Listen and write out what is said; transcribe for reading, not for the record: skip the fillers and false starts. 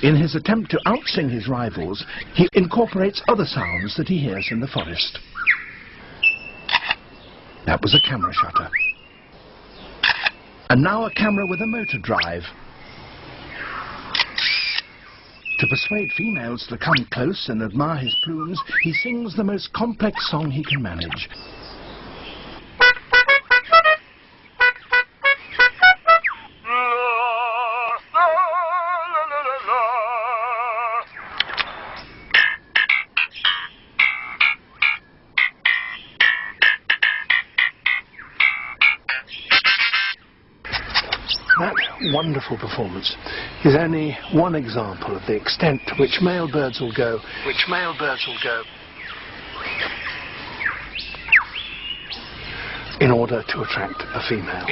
In his attempt to outsing his rivals, he incorporates other sounds that he hears in the forest. That was a camera shutter. And now a camera with a motor drive. To persuade females to come close and admire his plumes, he sings the most complex song he can manage. That wonderful performance is only one example of the extent to which male birds will go. In order to attract a female.